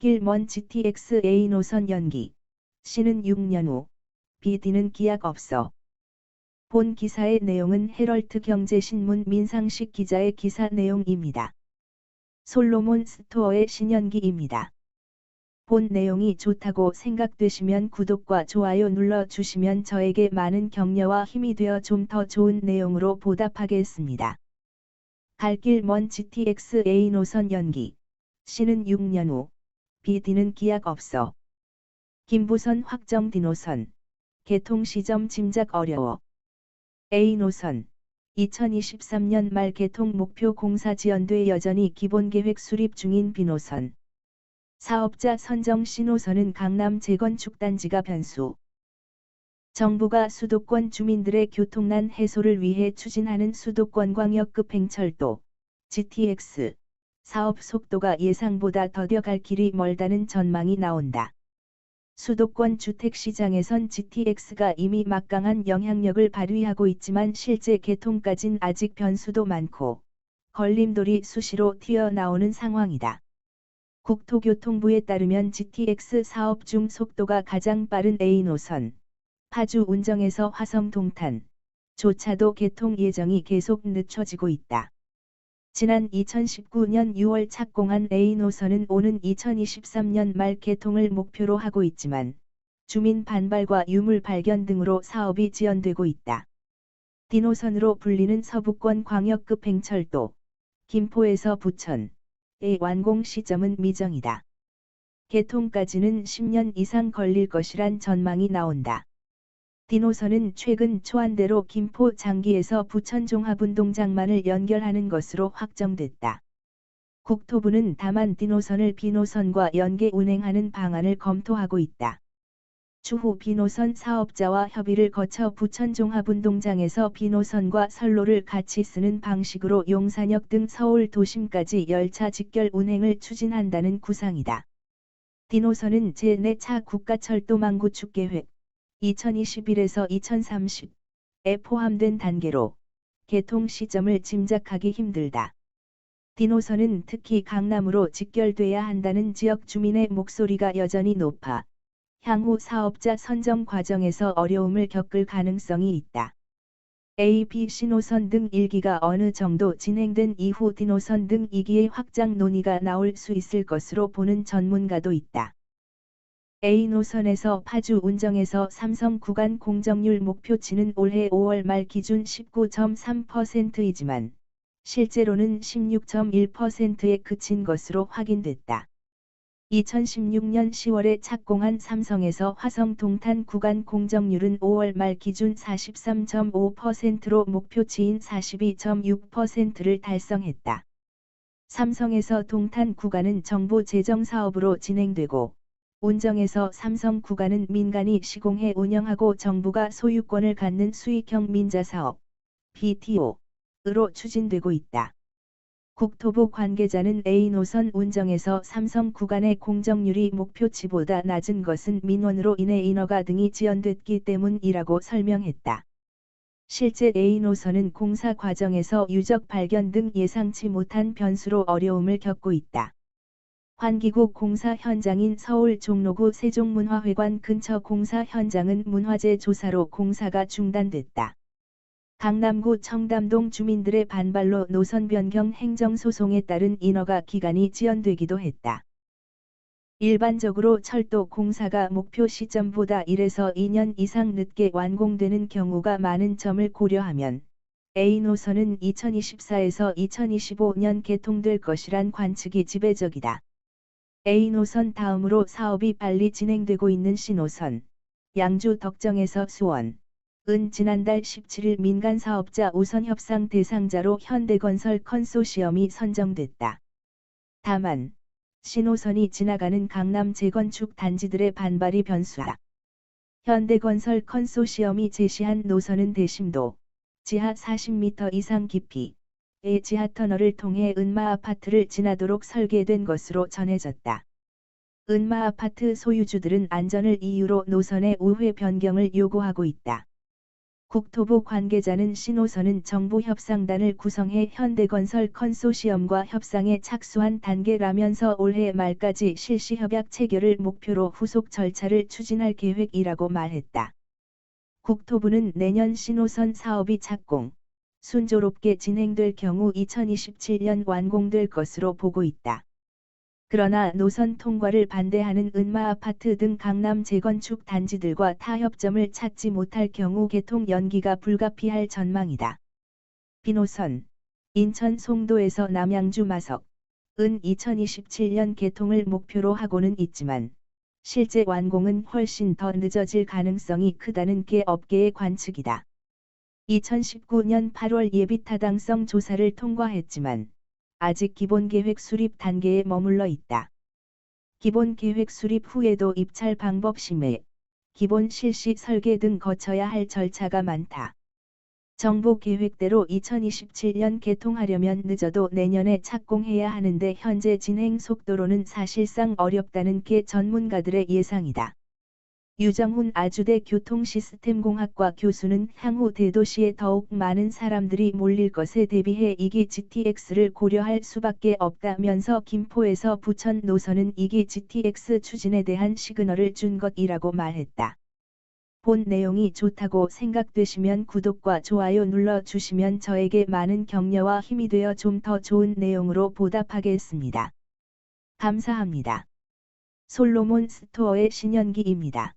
길 먼 GTX A 노선 연기. C는 6년 후. B, D는 기약 없어. 본 기사의 내용은 헤럴트 경제신문 민상식 기자의 기사 내용입니다. 솔로몬 스토어의 신연기입니다. 본 내용이 좋다고 생각되시면 구독과 좋아요 눌러주시면 저에게 많은 격려와 힘이 되어 좀 더 좋은 내용으로 보답하겠습니다. 갈 길 먼 GTX A 노선 연기. C는 6년 후. B, D는 기약 없어. 김부선 확정 D 노선. 개통 시점 짐작 어려워. A 노선. 2023년 말 개통 목표 공사 지연돼 여전히 기본계획 수립 중인 B 노선. 사업자 선정 C 노선은 강남 재건축 단지가 변수. 정부가 수도권 주민들의 교통난 해소를 위해 추진하는 수도권 광역급 행철도 GTX 사업 속도가 예상보다 더뎌갈 길이 멀다는 전망이 나온다. 수도권 주택시장에선 GTX가 이미 막강한 영향력을 발휘하고 있지만 실제 개통까진 아직 변수도 많고 걸림돌이 수시로 튀어나오는 상황이다. 국토교통부에 따르면 GTX 사업 중 속도가 가장 빠른 A 노선, 파주 운정에서 화성 동탄, 조차도 개통 예정이 계속 늦춰지고 있다. 지난 2019년 6월 착공한 A 노선은 오는 2023년 말 개통을 목표로 하고 있지만 주민 반발과 유물 발견 등으로 사업이 지연되고 있다. D 노선으로 불리는 서부권 광역급 행철도 김포에서 부천의 완공 시점은 미정이다. 개통까지는 10년 이상 걸릴 것이란 전망이 나온다. D 노선은 최근 초안대로 김포 장기에서 부천 종합운동장만을 연결하는 것으로 확정됐다. 국토부는 다만 D 노선을 B 노선과 연계 운행하는 방안을 검토하고 있다. 추후 B 노선 사업자와 협의를 거쳐 부천 종합운동장에서 B 노선과 선로를 같이 쓰는 방식으로 용산역 등 서울 도심까지 열차 직결 운행을 추진한다는 구상이다. D 노선은 제4차 국가철도망 구축 계획 2021에서 2030에 포함된 단계로 개통 시점을 짐작하기 힘들다. D 노선은 특히 강남으로 직결돼야 한다는 지역 주민의 목소리가 여전히 높아 향후 사업자 선정 과정에서 어려움을 겪을 가능성이 있다. A, B, C 노선 등 1기가 어느 정도 진행된 이후 D 노선 등 2기의 확장 논의가 나올 수 있을 것으로 보는 전문가도 있다. A 노선에서 파주 운정에서 삼성 구간 공정률 목표치는 올해 5월 말 기준 19.3%이지만 실제로는 16.1%에 그친 것으로 확인됐다. 2016년 10월에 착공한 삼성에서 화성 동탄 구간 공정률은 5월 말 기준 43.5%로 목표치인 42.6%를 달성했다. 삼성에서 동탄 구간은 정부 재정 사업으로 진행되고 운정에서 삼성 구간은 민간이 시공해 운영하고 정부가 소유권을 갖는 수익형 민자사업 BTO로 추진되고 있다. 국토부 관계자는 A 노선 운정에서 삼성 구간의 공정률이 목표치보다 낮은 것은 민원으로 인해 인허가 등이 지연됐기 때문이라고 설명했다. 실제 A 노선은 공사 과정에서 유적 발견 등 예상치 못한 변수로 어려움을 겪고 있다. 환기구 공사 현장인 서울 종로구 세종문화회관 근처 공사 현장은 문화재 조사로 공사가 중단됐다. 강남구 청담동 주민들의 반발로 노선 변경 행정소송에 따른 인허가 기간이 지연되기도 했다. 일반적으로 철도 공사가 목표 시점보다 1에서 2년 이상 늦게 완공되는 경우가 많은 점을 고려하면 A 노선은 2024에서 2025년 개통될 것이란 관측이 지배적이다. A 노선 다음으로 사업이 빨리 진행되고 있는 C 노선, 양주 덕정에서 수원, 은 지난달 17일 민간사업자 우선협상 대상자로 현대건설 컨소시엄이 선정됐다. 다만, C 노선이 지나가는 강남 재건축 단지들의 반발이 변수다. 현대건설 컨소시엄이 제시한 노선은 대심도, 지하 40m 이상 깊이, 의 지하터널을 통해 은마아파트를 지나도록 설계된 것으로 전해졌다. 은마아파트 소유주들은 안전을 이유로 노선의 우회 변경을 요구하고 있다. 국토부 관계자는 신호선은 정부 협상단을 구성해 현대건설 컨소시엄과 협상에 착수한 단계라면서 올해 말까지 실시 협약 체결을 목표로 후속 절차를 추진할 계획이라고 말했다. 국토부는 내년 신호선 사업이 착공, 순조롭게 진행될 경우 2027년 완공될 것으로 보고 있다. 그러나 노선 통과를 반대하는 은마아파트 등 강남 재건축 단지들과 타협점을 찾지 못할 경우 개통 연기가 불가피할 전망이다. 비노선, 인천 송도에서 남양주 마석, 은 2027년 개통을 목표로 하고는 있지만 실제 완공은 훨씬 더 늦어질 가능성이 크다는 게 업계의 관측이다. 2019년 8월 예비 타당성 조사를 통과했지만 아직 기본계획 수립 단계에 머물러 있다. 기본계획 수립 후에도 입찰 방법 심의, 기본 실시 설계 등 거쳐야 할 절차가 많다. 정부 계획대로 2027년 개통하려면 늦어도 내년에 착공해야 하는데 현재 진행 속도로는 사실상 어렵다는 게 전문가들의 예상이다. 유정훈 아주대 교통시스템공학과 교수는 향후 대도시에 더욱 많은 사람들이 몰릴 것에 대비해 2기 GTX를 고려할 수밖에 없다면서 김포에서 부천 노선은 2기 GTX 추진에 대한 시그널을 준 것이라고 말했다. 본 내용이 좋다고 생각되시면 구독과 좋아요 눌러주시면 저에게 많은 격려와 힘이 되어 좀 더 좋은 내용으로 보답하겠습니다. 감사합니다. 솔로몬 스토어의 신현기입니다.